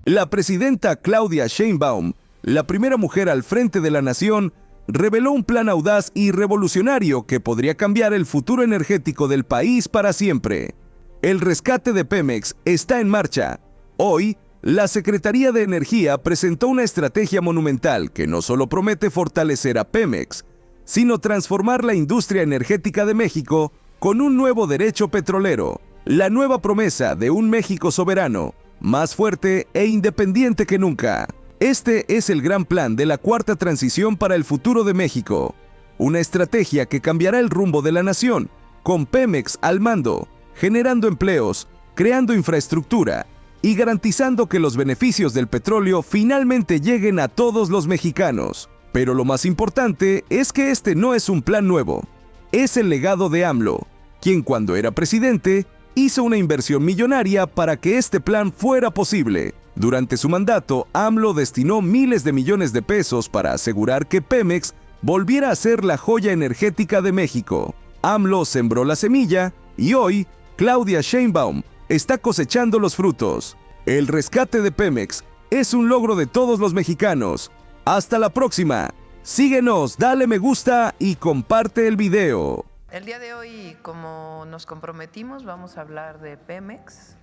La presidenta Claudia Sheinbaum, la primera mujer al frente de la nación, reveló un plan audaz y revolucionario que podría cambiar el futuro energético del país para siempre. El rescate de Pemex está en marcha. Hoy, la Secretaría de Energía presentó una estrategia monumental que no solo promete fortalecer a Pemex, sino transformar la industria energética de México con un nuevo derecho petrolero, la nueva promesa de un México soberano, más fuerte e independiente que nunca. Este es el gran plan de la Cuarta Transición para el futuro de México, una estrategia que cambiará el rumbo de la nación, con Pemex al mando, generando empleos, creando infraestructura y garantizando que los beneficios del petróleo finalmente lleguen a todos los mexicanos. Pero lo más importante es que este no es un plan nuevo, es el legado de AMLO, quien cuando era presidente hizo una inversión millonaria para que este plan fuera posible. Durante su mandato, AMLO destinó miles de millones de pesos para asegurar que Pemex volviera a ser la joya energética de México. AMLO sembró la semilla y hoy, Claudia Sheinbaum está cosechando los frutos. El rescate de Pemex es un logro de todos los mexicanos. ¡Hasta la próxima! Síguenos, dale me gusta y comparte el video. El día de hoy, como nos comprometimos, vamos a hablar de Pemex.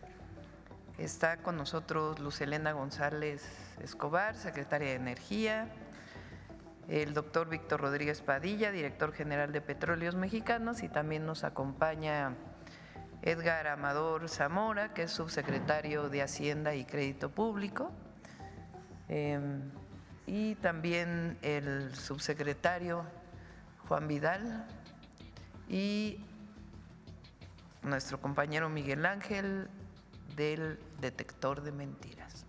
Está con nosotros Luz Helena González Escobar, secretaria de Energía, el doctor Víctor Rodríguez Padilla, director general de Petróleos Mexicanos, y también nos acompaña Edgar Amador Zamora, que es subsecretario de Hacienda y Crédito Público, y también el subsecretario Juan Vidal y nuestro compañero Miguel Ángel del detector de mentiras.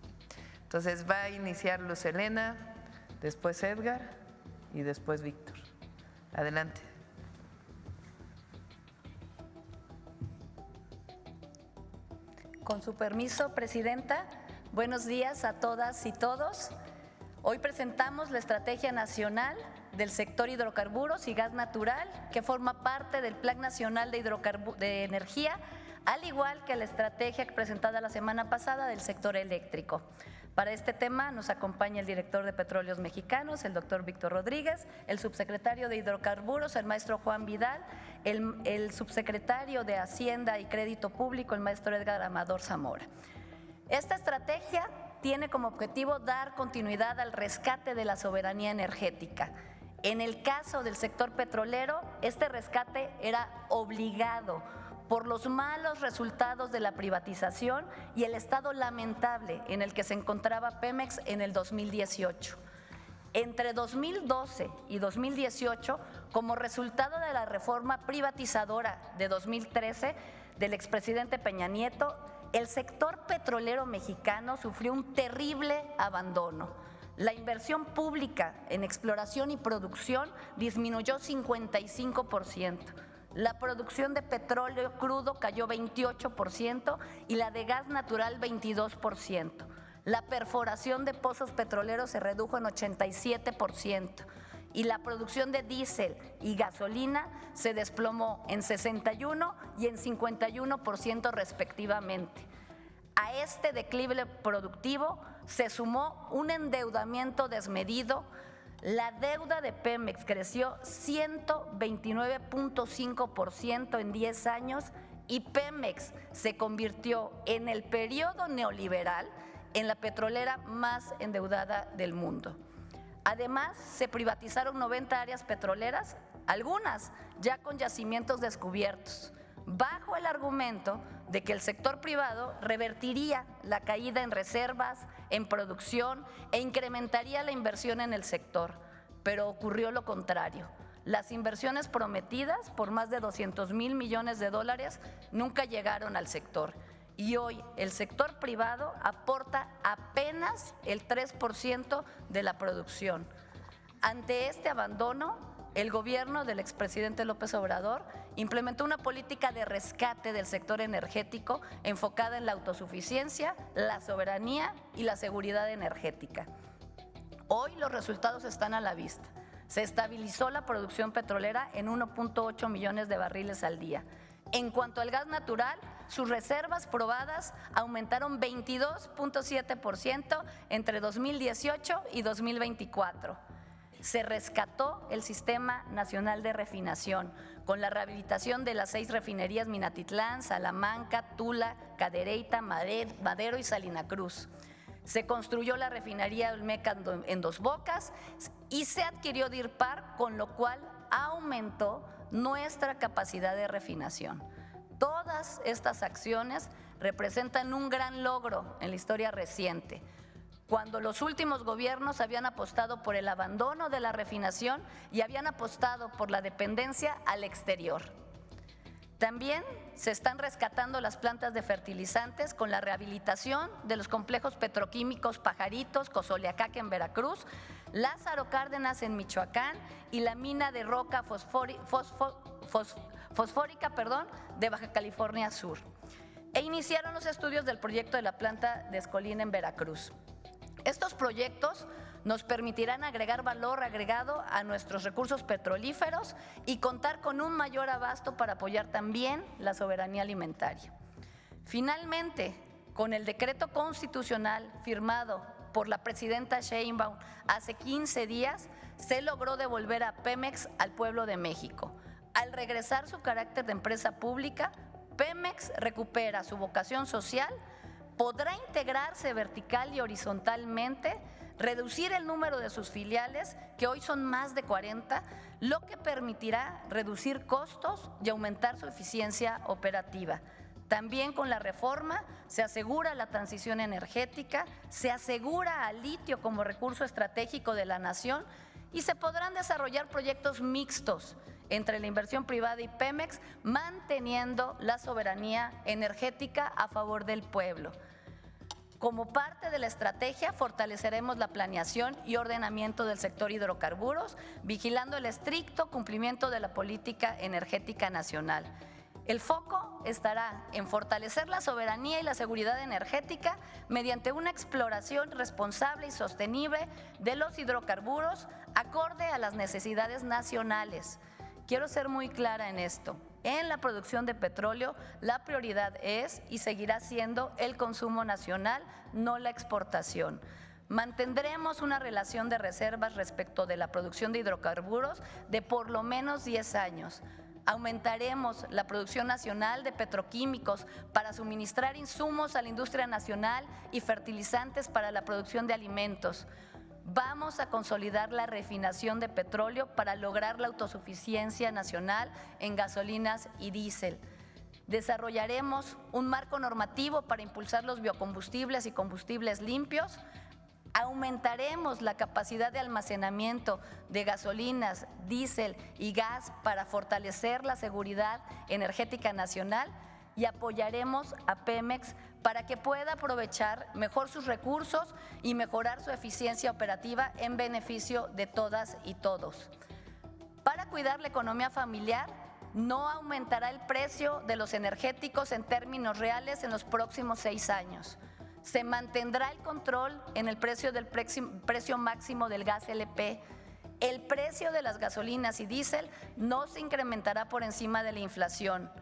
Entonces va a iniciar Luz Helena, después Edgar y después Víctor. Adelante. Con su permiso, Presidenta, buenos días a todas y todos. Hoy presentamos la Estrategia Nacional del Sector Hidrocarburos y Gas Natural, que forma parte del Plan Nacional de Energía, al igual que la estrategia presentada la semana pasada del sector eléctrico. Para este tema nos acompaña el director de Petróleos Mexicanos, el doctor Víctor Rodríguez, el subsecretario de Hidrocarburos, el maestro Juan Vidal, el subsecretario de Hacienda y Crédito Público, el maestro Edgar Amador Zamora. Esta estrategia tiene como objetivo dar continuidad al rescate de la soberanía energética. En el caso del sector petrolero, este rescate era obligado por los malos resultados de la privatización y el estado lamentable en el que se encontraba Pemex en el 2018. Entre 2012 y 2018, como resultado de la reforma privatizadora de 2013 del expresidente Peña Nieto, el sector petrolero mexicano sufrió un terrible abandono. La inversión pública en exploración y producción disminuyó 55%. La producción de petróleo crudo cayó 28% y la de gas natural 22%. La perforación de pozos petroleros se redujo en 87% y la producción de diésel y gasolina se desplomó en 61% y en 51% respectivamente. A este declive productivo se sumó un endeudamiento desmedido. La deuda de Pemex creció 129.5% en 10 años y Pemex se convirtió en el periodo neoliberal en la petrolera más endeudada del mundo. Además, se privatizaron 90 áreas petroleras, algunas ya con yacimientos descubiertos, bajo el argumento de que el sector privado revertiría la caída en reservas, en producción e incrementaría la inversión en el sector, pero ocurrió lo contrario. Las inversiones prometidas por más de 200,000 millones de dólares nunca llegaron al sector y hoy el sector privado aporta apenas el 3% de la producción. Ante este abandono, el gobierno del expresidente López Obrador implementó una política de rescate del sector energético enfocada en la autosuficiencia, la soberanía y la seguridad energética. Hoy los resultados están a la vista. Se estabilizó la producción petrolera en 1.8 millones de barriles al día. En cuanto al gas natural, sus reservas probadas aumentaron 22.7% entre 2018 y 2024. Se rescató el Sistema Nacional de Refinación con la rehabilitación de las 6 refinerías Minatitlán, Salamanca, Tula, Cadereyta, Madero y Salina Cruz. Se construyó la refinería Olmeca en Dos Bocas y se adquirió Deer Park, con lo cual aumentó nuestra capacidad de refinación. Todas estas acciones representan un gran logro en la historia reciente, cuando los últimos gobiernos habían apostado por el abandono de la refinación y habían apostado por la dependencia al exterior. También se están rescatando las plantas de fertilizantes con la rehabilitación de los complejos petroquímicos Pajaritos, Cozoleacaque en Veracruz, Lázaro Cárdenas en Michoacán y la mina de roca fosfórica de Baja California Sur. E iniciaron los estudios del proyecto de la planta de Escolín en Veracruz. Estos proyectos nos permitirán agregar valor agregado a nuestros recursos petrolíferos y contar con un mayor abasto para apoyar también la soberanía alimentaria. Finalmente, con el decreto constitucional firmado por la presidenta Sheinbaum hace 15 días, se logró devolver a Pemex al pueblo de México. Al regresar su carácter de empresa pública, Pemex recupera su vocación social, podrá integrarse vertical y horizontalmente, reducir el número de sus filiales, que hoy son más de 40, lo que permitirá reducir costos y aumentar su eficiencia operativa. También con la reforma se asegura la transición energética, se asegura al litio como recurso estratégico de la nación y se podrán desarrollar proyectos mixtos entre la inversión privada y Pemex, manteniendo la soberanía energética a favor del pueblo. Como parte de la estrategia, fortaleceremos la planeación y ordenamiento del sector hidrocarburos, vigilando el estricto cumplimiento de la política energética nacional. El foco estará en fortalecer la soberanía y la seguridad energética mediante una exploración responsable y sostenible de los hidrocarburos acorde a las necesidades nacionales. Quiero ser muy clara en esto. En la producción de petróleo, la prioridad es y seguirá siendo el consumo nacional, no la exportación. Mantendremos una relación de reservas respecto de la producción de hidrocarburos de por lo menos 10 años. Aumentaremos la producción nacional de petroquímicos para suministrar insumos a la industria nacional y fertilizantes para la producción de alimentos. Vamos a consolidar la refinación de petróleo para lograr la autosuficiencia nacional en gasolinas y diésel. Desarrollaremos un marco normativo para impulsar los biocombustibles y combustibles limpios. Aumentaremos la capacidad de almacenamiento de gasolinas, diésel y gas para fortalecer la seguridad energética nacional y apoyaremos a Pemex para que pueda aprovechar mejor sus recursos y mejorar su eficiencia operativa en beneficio de todas y todos. Para cuidar la economía familiar, no aumentará el precio de los energéticos en términos reales en los próximos 6 años. Se mantendrá el control en el precio del precio máximo del gas LP. El precio de las gasolinas y diésel no se incrementará por encima de la inflación.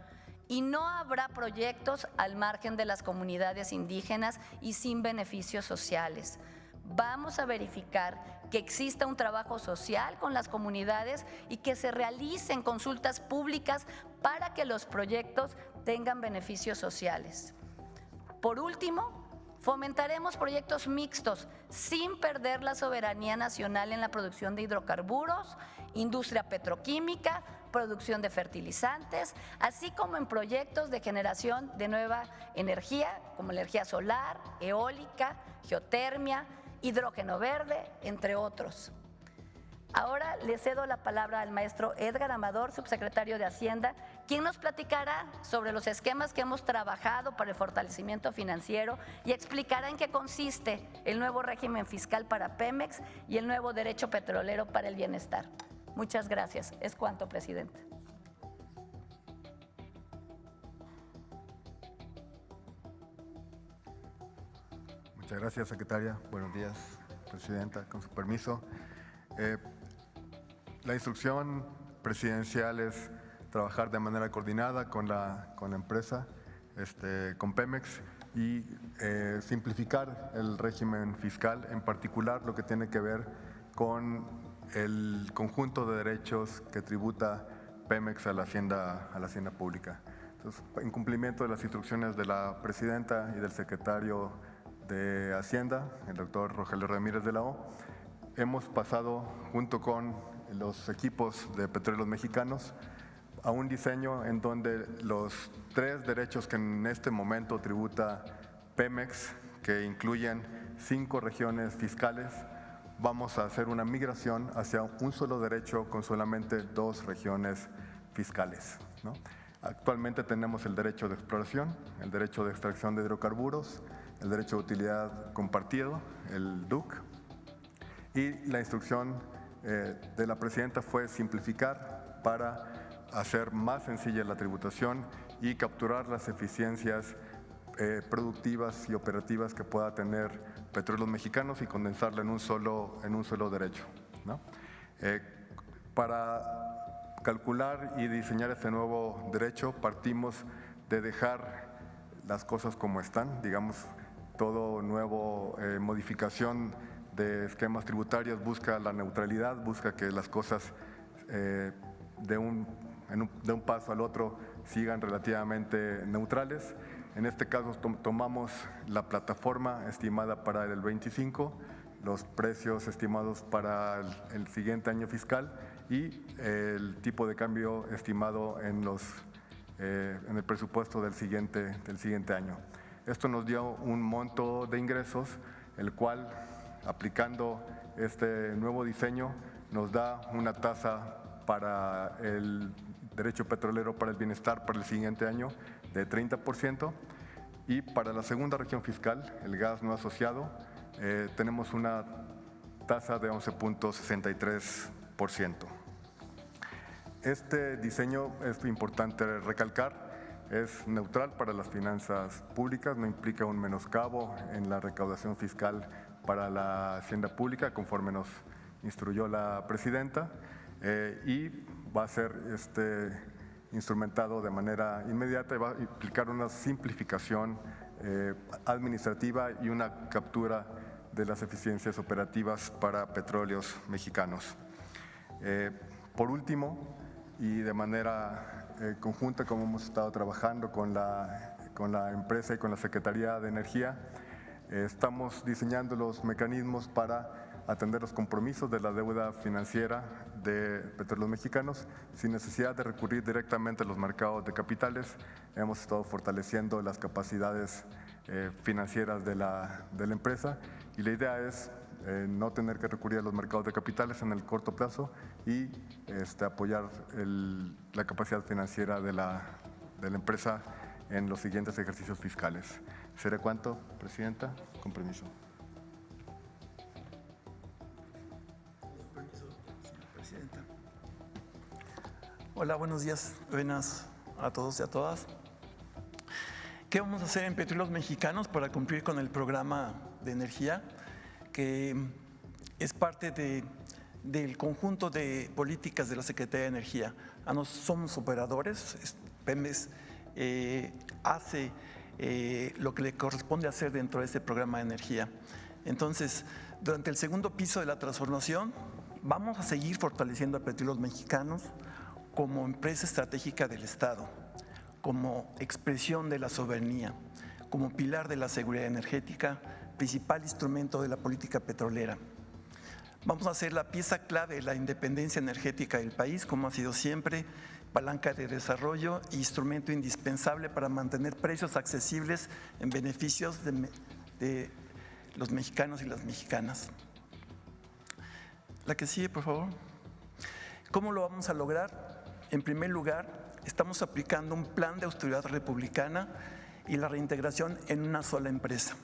Y no habrá proyectos al margen de las comunidades indígenas y sin beneficios sociales. Vamos a verificar que exista un trabajo social con las comunidades y que se realicen consultas públicas para que los proyectos tengan beneficios sociales. Por último, fomentaremos proyectos mixtos sin perder la soberanía nacional en la producción de hidrocarburos, industria petroquímica, producción de fertilizantes, así como en proyectos de generación de nueva energía, como energía solar, eólica, geotermia, hidrógeno verde, entre otros. Ahora le cedo la palabra al maestro Edgar Amador, subsecretario de Hacienda, quien nos platicará sobre los esquemas que hemos trabajado para el fortalecimiento financiero y explicará en qué consiste el nuevo régimen fiscal para Pemex y el nuevo derecho petrolero para el bienestar. Muchas gracias. Es cuanto, presidente. Muchas gracias, secretaria. Buenos días, presidenta. Con su permiso. La instrucción presidencial es trabajar de manera coordinada con la empresa con Pemex y simplificar el régimen fiscal, en particular lo que tiene que ver con el conjunto de derechos que tributa Pemex a la hacienda pública. Entonces, en cumplimiento de las instrucciones de la presidenta y del secretario de Hacienda, el doctor Rogelio Ramírez de la O, hemos pasado junto con los equipos de Petróleos Mexicanos a un diseño en donde los 3 derechos que en este momento tributa Pemex, que incluyen 5 regiones fiscales, vamos a hacer una migración hacia un solo derecho con solamente 2 regiones fiscales, ¿no? Actualmente tenemos el derecho de exploración, el derecho de extracción de hidrocarburos, el derecho de utilidad compartido, el DUC, y la instrucción de la presidenta fue simplificar para hacer más sencilla la tributación y capturar las eficiencias productivas y operativas que pueda tener Petróleos Mexicanos y condensarla en un solo derecho, ¿no? Para calcular y diseñar este nuevo derecho partimos de dejar las cosas como están, digamos, todo nuevo modificación de esquemas tributarios busca la neutralidad, busca que las cosas de un paso al otro sigan relativamente neutrales. En este caso tomamos la plataforma estimada para el 25, los precios estimados para el siguiente año fiscal y el tipo de cambio estimado en el presupuesto del siguiente año. Esto nos dio un monto de ingresos, el cual, aplicando este nuevo diseño, nos da una tasa para el derecho petrolero para el bienestar para el siguiente año de 30%, y para la segunda región fiscal, el gas no asociado, tenemos una tasa de 11.63%. Este diseño, es importante recalcar, es neutral para las finanzas públicas, no implica un menoscabo en la recaudación fiscal para la hacienda pública, conforme nos instruyó la presidenta, y va a ser instrumentado de manera inmediata y va a implicar una simplificación administrativa y una captura de las eficiencias operativas para Petróleos Mexicanos. Por último, y de manera conjunta, como hemos estado trabajando con la empresa y con la Secretaría de Energía, estamos diseñando los mecanismos para atender los compromisos de la deuda financiera de Petróleos Mexicanos sin necesidad de recurrir directamente a los mercados de capitales. Hemos estado fortaleciendo las capacidades financieras de la empresa y la idea es no tener que recurrir a los mercados de capitales en el corto plazo y apoyar la capacidad financiera de la empresa en los siguientes ejercicios fiscales. ¿Será cuánto, Presidenta? Con permiso. Presidenta. Hola, buenos días, buenas a todos y a todas. ¿Qué vamos a hacer en Petróleos Mexicanos para cumplir con el programa de energía, que es parte del conjunto de políticas de la Secretaría de Energía? Somos operadores, Pemex hace lo que le corresponde hacer dentro de este programa de energía. Entonces, durante el segundo piso de la transformación, vamos a seguir fortaleciendo a Petróleos Mexicanos como empresa estratégica del Estado, como expresión de la soberanía, como pilar de la seguridad energética, principal instrumento de la política petrolera. Vamos a ser la pieza clave de la independencia energética del país, como ha sido siempre, palanca de desarrollo e instrumento indispensable para mantener precios accesibles en beneficios de los mexicanos y las mexicanas. La que sigue, por favor. ¿Cómo lo vamos a lograr? En primer lugar, estamos aplicando un plan de austeridad republicana y la reintegración en una sola empresa.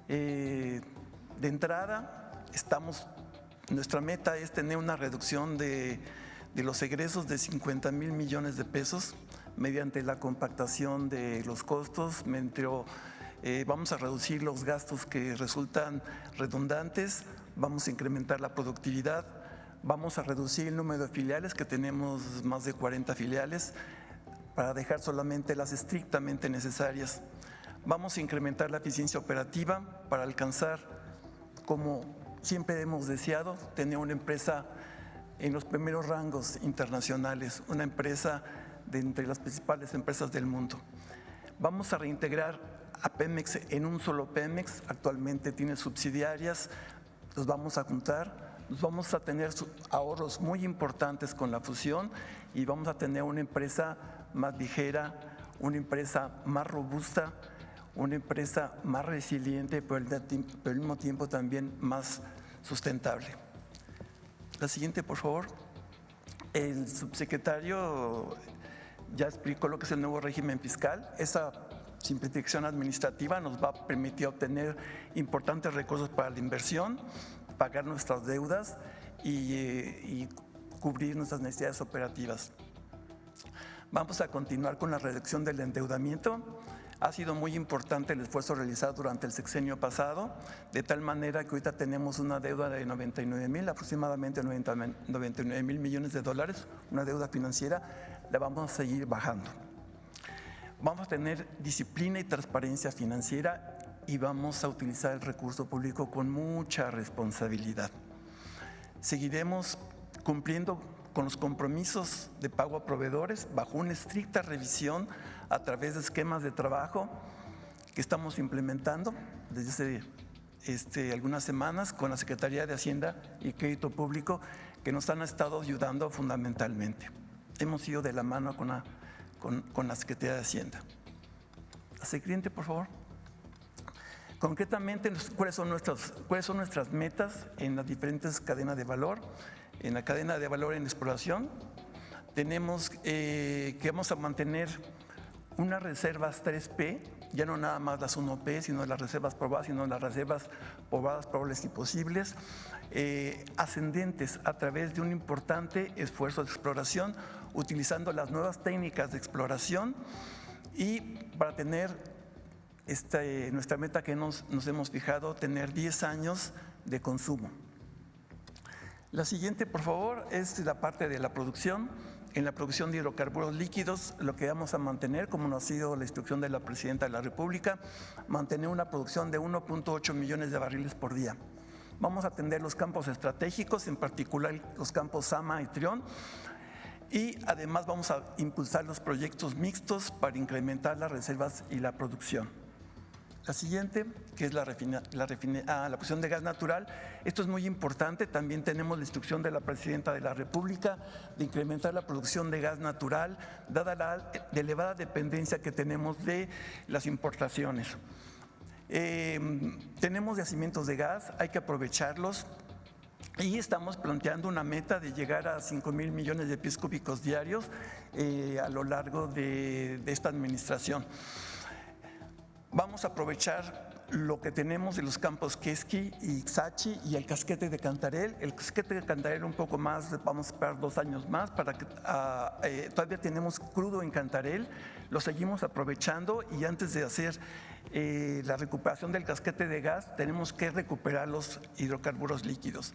De entrada, nuestra meta es tener una reducción de los egresos de 50,000 millones de pesos mediante la compactación de los costos, vamos a reducir los gastos que resultan redundantes, vamos a incrementar la productividad, vamos a reducir el número de filiales, que tenemos más de 40 filiales, para dejar solamente las estrictamente necesarias. Vamos a incrementar la eficiencia operativa para alcanzar, como siempre hemos deseado, tener una empresa en los primeros rangos internacionales, una empresa de entre las principales empresas del mundo. Vamos a reintegrar a Pemex en un solo Pemex, actualmente tiene subsidiarias, los vamos a juntar, vamos a tener ahorros muy importantes con la fusión y vamos a tener una empresa más ligera, una empresa más robusta, una empresa más resiliente, pero al mismo tiempo también más sustentable. La siguiente, por favor. El subsecretario ya explicó lo que es el nuevo régimen fiscal. Esa simplificación administrativa nos va a permitir obtener importantes recursos para la inversión, pagar nuestras deudas y cubrir nuestras necesidades operativas. Vamos a continuar con la reducción del endeudamiento. Ha sido muy importante el esfuerzo realizado durante el sexenio pasado, de tal manera que ahorita tenemos una deuda de aproximadamente 99 mil millones de dólares, una deuda financiera, la vamos a seguir bajando. Vamos a tener disciplina y transparencia financiera y vamos a utilizar el recurso público con mucha responsabilidad. Seguiremos cumpliendo con los compromisos de pago a proveedores bajo una estricta revisión a través de esquemas de trabajo que estamos implementando desde hace algunas semanas con la Secretaría de Hacienda y Crédito Público, que nos han estado ayudando fundamentalmente. Hemos ido de la mano con la Secretaría de Hacienda. La siguiente, por favor. Concretamente, ¿cuáles son nuestras metas en las diferentes cadenas de valor? En la cadena de valor en exploración tenemos que vamos a mantener unas reservas 3P, ya no nada más las 1P, sino las reservas probadas, sino las reservas probadas, probables y posibles, ascendentes a través de un importante esfuerzo de exploración, utilizando las nuevas técnicas de exploración y para tener nuestra meta que nos hemos fijado, tener 10 años de consumo. La siguiente, por favor, es la parte de la producción. En la producción de hidrocarburos líquidos, lo que vamos a mantener, como nos ha sido la instrucción de la Presidenta de la República, mantener una producción de 1.8 millones de barriles por día. Vamos a atender los campos estratégicos, en particular los campos Sama y Trión, y además vamos a impulsar los proyectos mixtos para incrementar las reservas y la producción. La siguiente, que es la producción de gas natural. Esto es muy importante. También tenemos la instrucción de la Presidenta de la República de incrementar la producción de gas natural, dada la elevada dependencia que tenemos de las importaciones. Tenemos yacimientos de gas, hay que aprovecharlos. Y estamos planteando una meta de llegar a 5,000 millones de pies cúbicos diarios a lo largo de esta administración. Vamos a aprovechar lo que tenemos de los campos Quesqui y Ixachi y el casquete de Cantarell. El casquete de Cantarell un poco más, vamos a esperar 2 años más para que todavía tenemos crudo en Cantarell, lo seguimos aprovechando y antes de hacer la recuperación del casquete de gas tenemos que recuperar los hidrocarburos líquidos.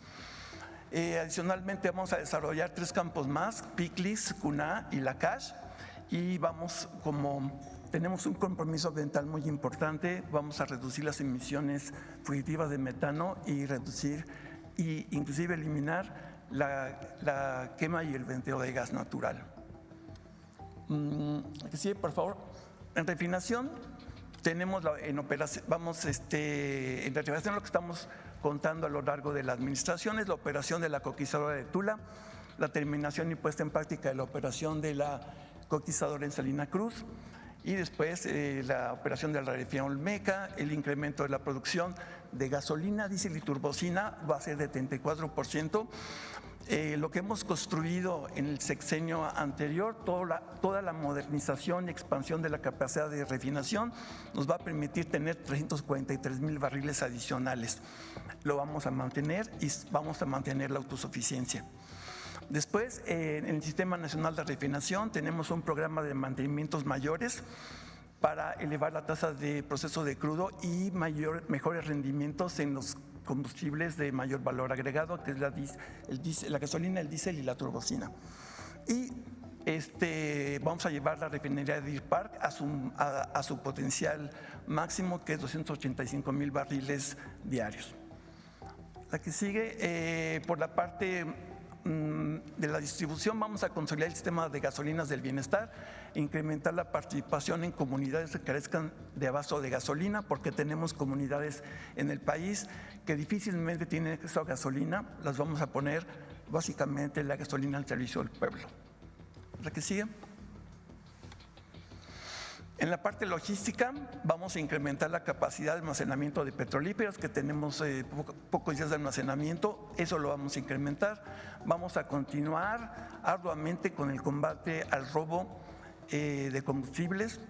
Adicionalmente vamos a desarrollar 3 campos más, Piclis, Cuná y Lacash, y tenemos un compromiso ambiental muy importante, vamos a reducir las emisiones fugitivas de metano y reducir e inclusive eliminar la quema y el venteo de gas natural. Sí, por favor. En refinación tenemos en refinación lo que estamos contando a lo largo de la administración es la operación de la coquizadora de Tula, la terminación y puesta en práctica de la operación de la coquizadora en Salina Cruz, y después la operación de la refinería Olmeca, el incremento de la producción de gasolina, diésel y turbocina va a ser de 34%. Lo que hemos construido en el sexenio anterior, toda la modernización y expansión de la capacidad de refinación nos va a permitir tener 343,000 barriles adicionales. Lo vamos a mantener y vamos a mantener la autosuficiencia. Después, en el Sistema Nacional de Refinación tenemos un programa de mantenimientos mayores para elevar la tasa de proceso de crudo y mejores rendimientos en los combustibles de mayor valor agregado, que es la gasolina, el diésel y la turbocina. Y Vamos a llevar la refinería de Deer Park a su potencial máximo, que es 285,000 barriles diarios. La que sigue, por la parte de la distribución, vamos a consolidar el sistema de gasolinas del bienestar, incrementar la participación en comunidades que carezcan de abasto de gasolina, porque tenemos comunidades en el país que difícilmente tienen acceso a gasolina. Las vamos a poner básicamente la gasolina al servicio del pueblo. La que sigue. En la parte logística vamos a incrementar la capacidad de almacenamiento de petrolíferos, que tenemos pocos días de almacenamiento, eso lo vamos a incrementar. Vamos a continuar arduamente con el combate al robo de combustibles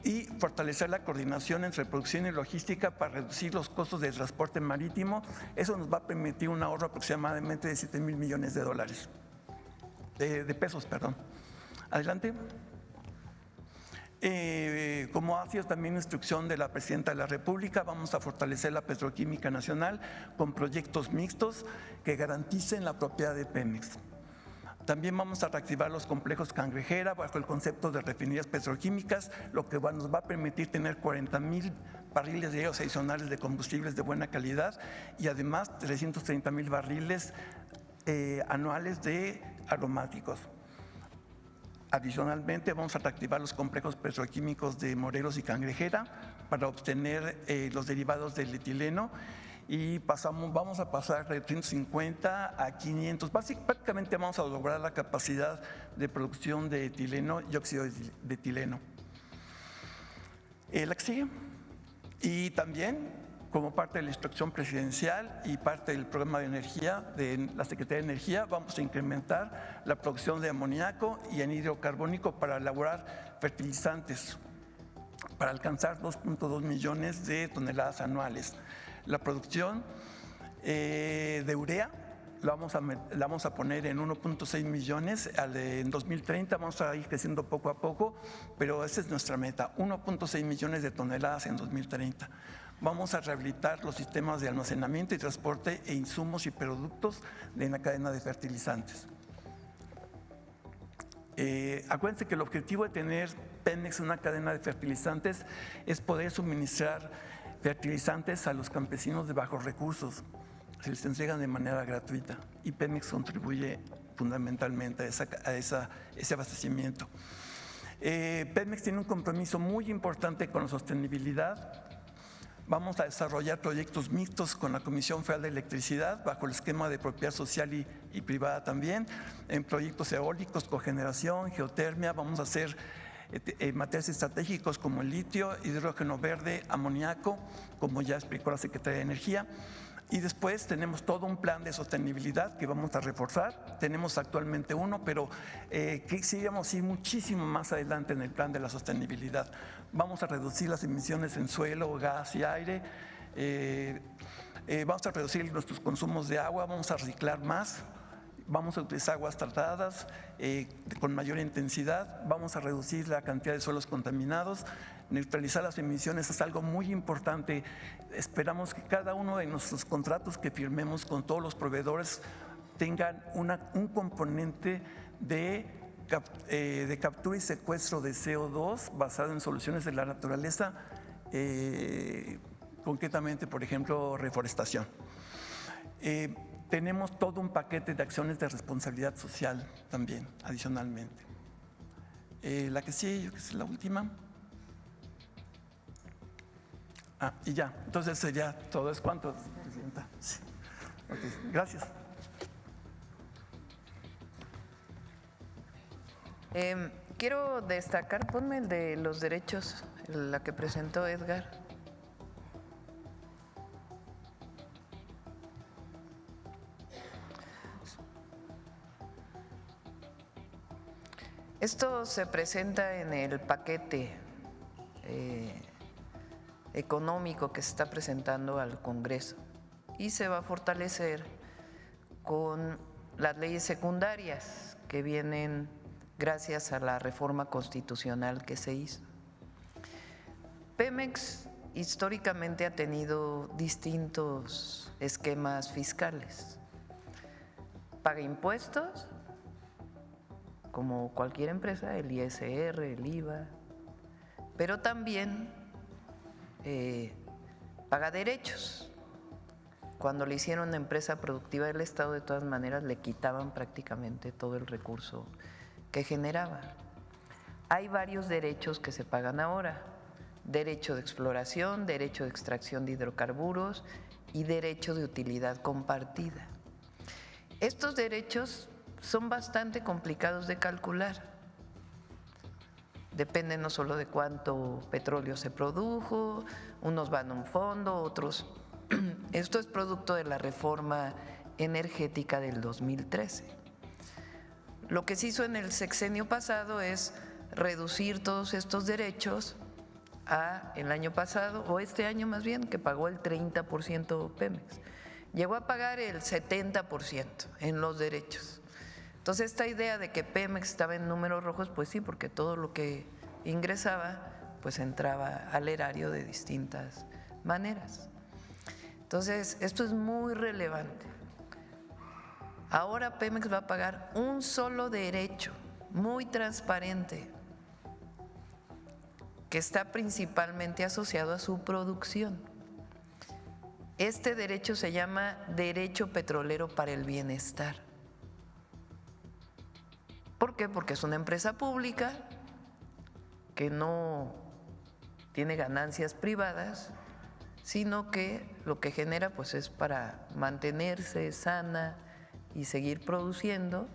y fortalecer la coordinación entre producción y logística para reducir los costos del transporte marítimo. Eso nos va a permitir un ahorro aproximadamente de 7,000 millones de dólares, de pesos, perdón. Adelante. Como ha sido también instrucción de la Presidenta de la República, vamos a fortalecer la petroquímica nacional con proyectos mixtos que garanticen la propiedad de Pemex. También vamos a reactivar los complejos Cangrejera bajo el concepto de refinerías petroquímicas, lo que nos va a permitir tener 40,000 barriles diarios adicionales de combustibles de buena calidad y además 330,000 barriles anuales de aromáticos. Adicionalmente, vamos a reactivar los complejos petroquímicos de Morelos y Cangrejera para obtener los derivados del etileno y vamos a pasar de 350 a 500. Prácticamente vamos a lograr la capacidad de producción de etileno y óxido de etileno. La que sigue. Y también, como parte de la instrucción presidencial y parte del programa de energía de la Secretaría de Energía, vamos a incrementar la producción de amoníaco y anhídrido carbónico para elaborar fertilizantes, para alcanzar 2.2 millones de toneladas anuales. La producción de urea la vamos a poner en 1.6 millones, en 2030 vamos a ir creciendo poco a poco, pero esa es nuestra meta, 1.6 millones de toneladas en 2030. Vamos a rehabilitar los sistemas de almacenamiento y transporte e insumos y productos de la cadena de fertilizantes. Acuérdense que el objetivo de tener Pemex en una cadena de fertilizantes es poder suministrar fertilizantes a los campesinos de bajos recursos. Se les entregan de manera gratuita y Pemex contribuye fundamentalmente a ese abastecimiento. Pemex tiene un compromiso muy importante con la sostenibilidad. Vamos a desarrollar proyectos mixtos con la Comisión Federal de Electricidad bajo el esquema de propiedad social y privada también, en proyectos eólicos, cogeneración, geotermia. Vamos a hacer materiales estratégicos como el litio, hidrógeno verde, amoníaco, como ya explicó la Secretaría de Energía. Y después tenemos todo un plan de sostenibilidad que vamos a reforzar. Tenemos actualmente uno, pero quisiéramos ir muchísimo más adelante en el plan de la sostenibilidad. Vamos a reducir las emisiones en suelo, gas y aire. Vamos a reducir nuestros consumos de agua, vamos a reciclar más. Vamos a utilizar aguas tratadas con mayor intensidad, vamos a reducir la cantidad de suelos contaminados, neutralizar las emisiones es algo muy importante. Esperamos que cada uno de nuestros contratos que firmemos con todos los proveedores tengan un componente de captura y secuestro de CO2 basado en soluciones de la naturaleza, concretamente, por ejemplo, reforestación. Tenemos todo un paquete de acciones de responsabilidad social también, adicionalmente. La que sigue, que es la última. Y ya, entonces sería todo. ¿Es cuánto, Presidenta? Sí. Okay, gracias. Quiero destacar, ponme el de los derechos, la que presentó Edgar. Esto se presenta en el paquete económico que se está presentando al Congreso y se va a fortalecer con las leyes secundarias que vienen gracias a la reforma constitucional que se hizo. Pemex históricamente ha tenido distintos esquemas fiscales. Paga impuestos como cualquier empresa, el ISR, el IVA, pero también paga derechos. Cuando le hicieron una empresa productiva del Estado, de todas maneras le quitaban prácticamente todo el recurso que generaba. Hay varios derechos que se pagan ahora: derecho de exploración, derecho de extracción de hidrocarburos y derecho de utilidad compartida. Estos derechos son bastante complicados de calcular. Depende no solo de cuánto petróleo se produjo, unos van a un fondo, otros… Esto es producto de la reforma energética del 2013. Lo que se hizo en el sexenio pasado es reducir todos estos derechos a el año pasado, o este año más bien, que pagó el 30% Pemex. Llegó a pagar el 70% en los derechos. Entonces, esta idea de que Pemex estaba en números rojos, pues sí, porque todo lo que ingresaba, pues entraba al erario de distintas maneras. Entonces, esto es muy relevante. Ahora Pemex va a pagar un solo derecho, muy transparente, que está principalmente asociado a su producción. Este derecho se llama Derecho Petrolero para el Bienestar. ¿Por qué? Porque es una empresa pública que no tiene ganancias privadas, sino que lo que genera pues es para mantenerse sana y seguir produciendo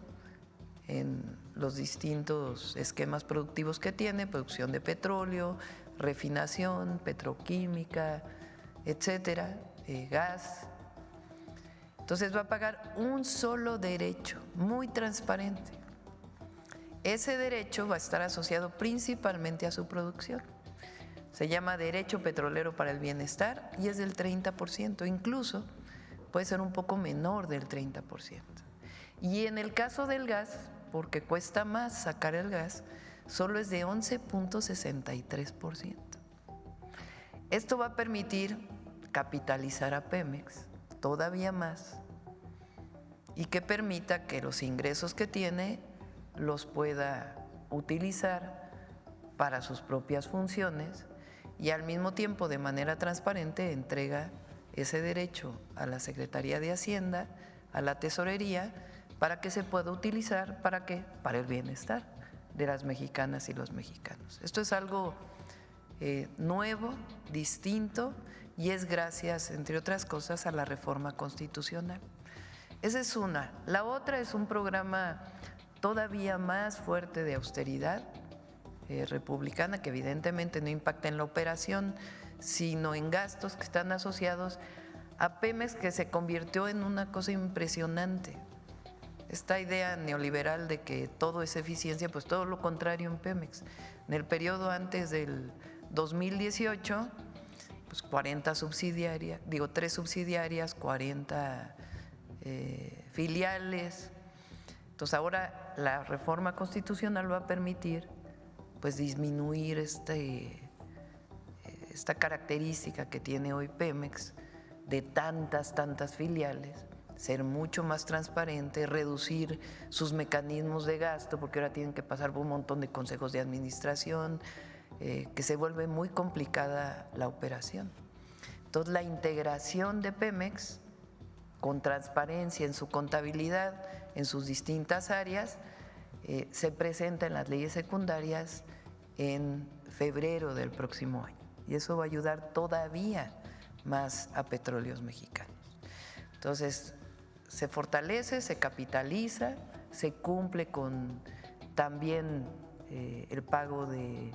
en los distintos esquemas productivos que tiene: producción de petróleo, refinación, petroquímica, etcétera, gas. Entonces va a pagar un solo derecho, muy transparente. Ese derecho va a estar asociado principalmente a su producción. Se llama Derecho Petrolero para el Bienestar y es del 30%, incluso puede ser un poco menor del 30%. Y en el caso del gas, porque cuesta más sacar el gas, solo es de 11.63%. Esto va a permitir capitalizar a Pemex todavía más y que permita que los ingresos que tiene los pueda utilizar para sus propias funciones y al mismo tiempo, de manera transparente, entrega ese derecho a la Secretaría de Hacienda, a la Tesorería, para que se pueda utilizar, ¿para qué? Para el bienestar de las mexicanas y los mexicanos. Esto es algo nuevo, distinto, y es gracias, entre otras cosas, a la reforma constitucional. Esa es una. La otra es un programa todavía más fuerte de austeridad republicana, que evidentemente no impacta en la operación, sino en gastos que están asociados a Pemex, que se convirtió en una cosa impresionante. Esta idea neoliberal de que todo es eficiencia, pues todo lo contrario en Pemex. En el periodo antes del 2018, pues 40 subsidiarias, 3 subsidiarias, 40 filiales. Entonces ahora la reforma constitucional va a permitir pues disminuir esta característica que tiene hoy Pemex de tantas filiales, ser mucho más transparente, reducir sus mecanismos de gasto, porque ahora tienen que pasar por un montón de consejos de administración, que se vuelve muy complicada la operación. Entonces, la integración de Pemex con transparencia en su contabilidad, en sus distintas áreas, se presenta en las leyes secundarias en febrero del próximo año. Y eso va a ayudar todavía más a Petróleos Mexicanos. Entonces, se fortalece, se capitaliza, se cumple con también el pago de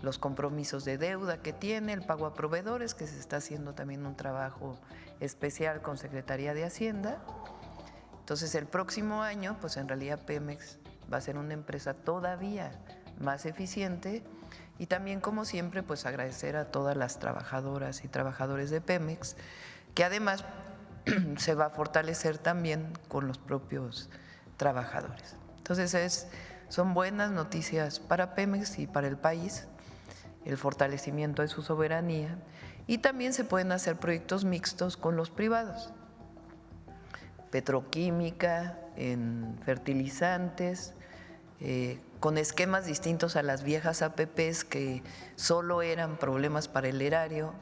los compromisos de deuda que tiene, el pago a proveedores, que se está haciendo también un trabajo especial con Secretaría de Hacienda. Entonces, el próximo año, pues en realidad Pemex va a ser una empresa todavía más eficiente. Y también, como siempre, pues agradecer a todas las trabajadoras y trabajadores de Pemex, que además se va a fortalecer también con los propios trabajadores. Entonces, son buenas noticias para Pemex y para el país, el fortalecimiento de su soberanía, y también se pueden hacer proyectos mixtos con los privados. Petroquímica, en fertilizantes, con esquemas distintos a las viejas APPs que solo eran problemas para el erario,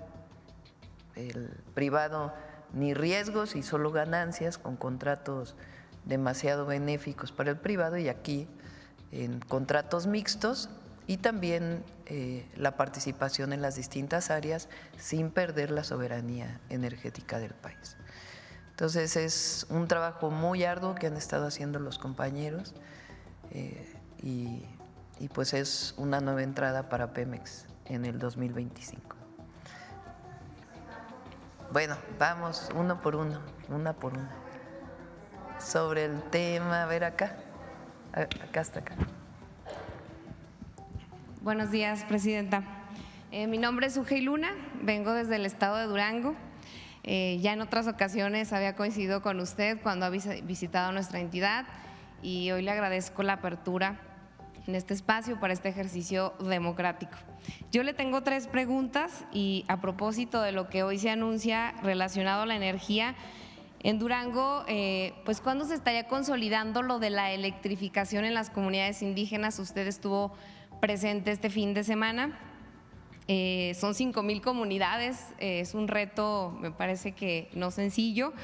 el privado ni riesgos y solo ganancias, con contratos demasiado benéficos para el privado, y aquí en contratos mixtos, y también la participación en las distintas áreas sin perder la soberanía energética del país. Entonces es un trabajo muy arduo que han estado haciendo los compañeros y pues es una nueva entrada para Pemex en el 2025. Bueno, vamos uno por uno, una por una. Sobre el tema, a ver acá hasta acá. Buenos días, Presidenta. Mi nombre es Ugey Luna, vengo desde el estado de Durango. Ya en otras ocasiones había coincidido con usted cuando ha visitado nuestra entidad y hoy le agradezco la apertura en este espacio para este ejercicio democrático. Yo le tengo 3 preguntas y a propósito de lo que hoy se anuncia relacionado a la energía, en Durango, pues ¿cuándo se estaría consolidando lo de la electrificación en las comunidades indígenas? Usted estuvo presente este fin de semana. Son 5,000 comunidades, es un reto, me parece que no sencillo,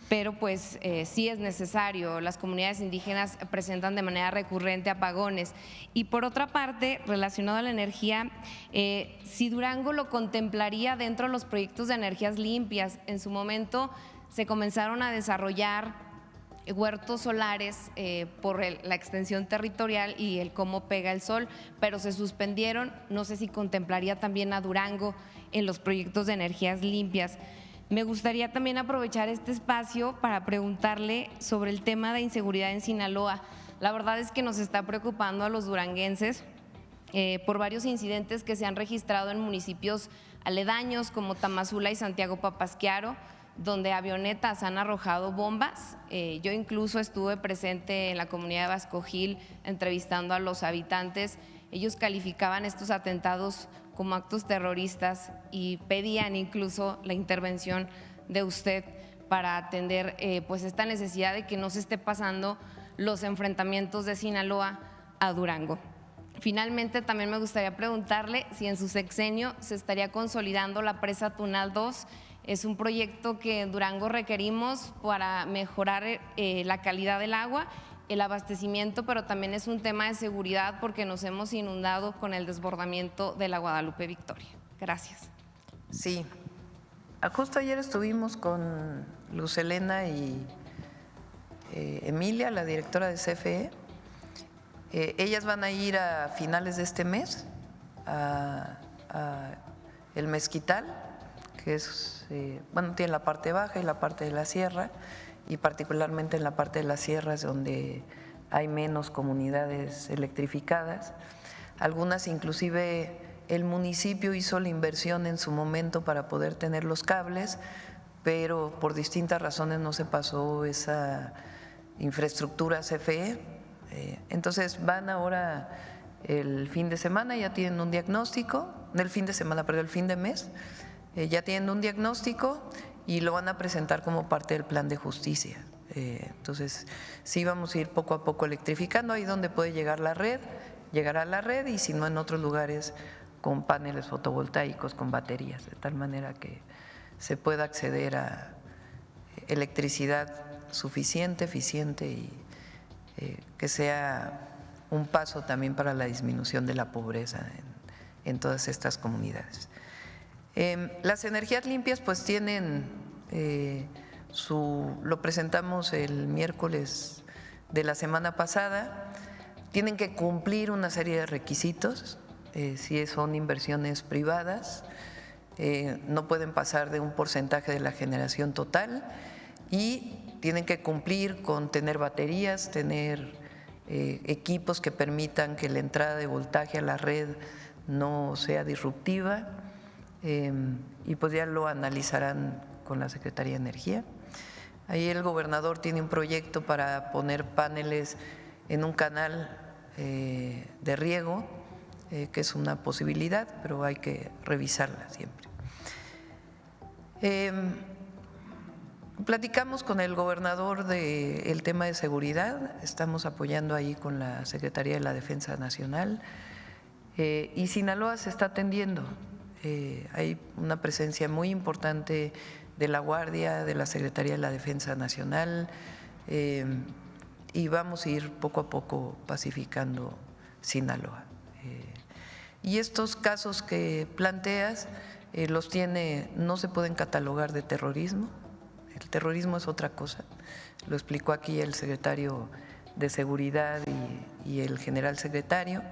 pero pues sí es necesario. Las comunidades indígenas presentan de manera recurrente apagones. Y por otra parte, relacionado a la energía, si Durango lo contemplaría dentro de los proyectos de energías limpias, en su momento se comenzaron a desarrollar huertos solares por la extensión territorial y el cómo pega el sol, pero se suspendieron. No sé si contemplaría también a Durango en los proyectos de energías limpias. Me gustaría también aprovechar este espacio para preguntarle sobre el tema de inseguridad en Sinaloa. La verdad es que nos está preocupando a los duranguenses por varios incidentes que se han registrado en municipios aledaños como Tamazula y Santiago Papasquiaro, donde avionetas han arrojado bombas. Yo incluso estuve presente en la comunidad de Vasco Gil entrevistando a los habitantes. Ellos calificaban estos atentados como actos terroristas y pedían incluso la intervención de usted para atender pues esta necesidad de que no se esté pasando los enfrentamientos de Sinaloa a Durango. Finalmente, también me gustaría preguntarle si en su sexenio se estaría consolidando la presa Tunal 2. Es un proyecto que en Durango requerimos para mejorar la calidad del agua, el abastecimiento, pero también es un tema de seguridad porque nos hemos inundado con el desbordamiento de la Guadalupe Victoria. Gracias. Sí, justo ayer estuvimos con Luz Helena y Emilia, la directora de CFE. Ellas van a ir a finales de este mes a El Mezquital, que es, bueno, tiene la parte baja y la parte de la sierra, y particularmente en la parte de las sierras donde hay menos comunidades electrificadas. Algunas inclusive el municipio hizo la inversión en su momento para poder tener los cables, pero por distintas razones no se pasó esa infraestructura a CFE. Entonces van ahora el fin de semana, ya tienen un diagnóstico, no el fin de semana, perdón, el fin de mes, ya tienen un diagnóstico y lo van a presentar como parte del plan de justicia. Entonces sí vamos a ir poco a poco electrificando, ahí donde puede llegar la red, llegará a la red, y si no en otros lugares con paneles fotovoltaicos, con baterías, de tal manera que se pueda acceder a electricidad suficiente, eficiente y que sea un paso también para la disminución de la pobreza en todas estas comunidades. Las energías limpias pues tienen lo presentamos el miércoles de la semana pasada, tienen que cumplir una serie de requisitos, si son inversiones privadas, no pueden pasar de un porcentaje de la generación total y tienen que cumplir con tener baterías, tener equipos que permitan que la entrada de voltaje a la red no sea disruptiva, y pues ya lo analizarán con la Secretaría de Energía. Ahí el gobernador tiene un proyecto para poner paneles en un canal de riego, que es una posibilidad, pero hay que revisarla siempre. Platicamos con el gobernador del tema de seguridad, estamos apoyando ahí con la Secretaría de la Defensa Nacional y Sinaloa se está atendiendo. Hay una presencia muy importante de la Guardia, de la Secretaría de la Defensa Nacional y vamos a ir poco a poco pacificando Sinaloa. Y estos casos que planteas no se pueden catalogar de terrorismo. El terrorismo es otra cosa, lo explicó aquí el secretario de Seguridad y el general secretario,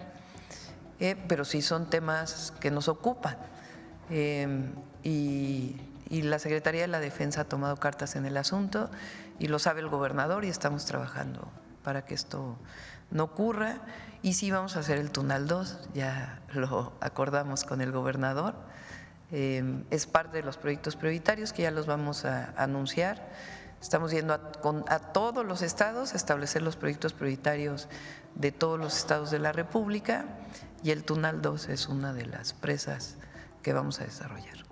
pero sí son temas que nos ocupan y la Secretaría de la Defensa ha tomado cartas en el asunto y lo sabe el gobernador y estamos trabajando para que esto no ocurra. Y sí vamos a hacer el Tunal 2, ya lo acordamos con el gobernador. Es parte de los proyectos prioritarios que ya los vamos a anunciar. Estamos yendo a todos los estados a establecer los proyectos prioritarios de todos los estados de la República y el Tunal 2 es una de las presas que vamos a desarrollar.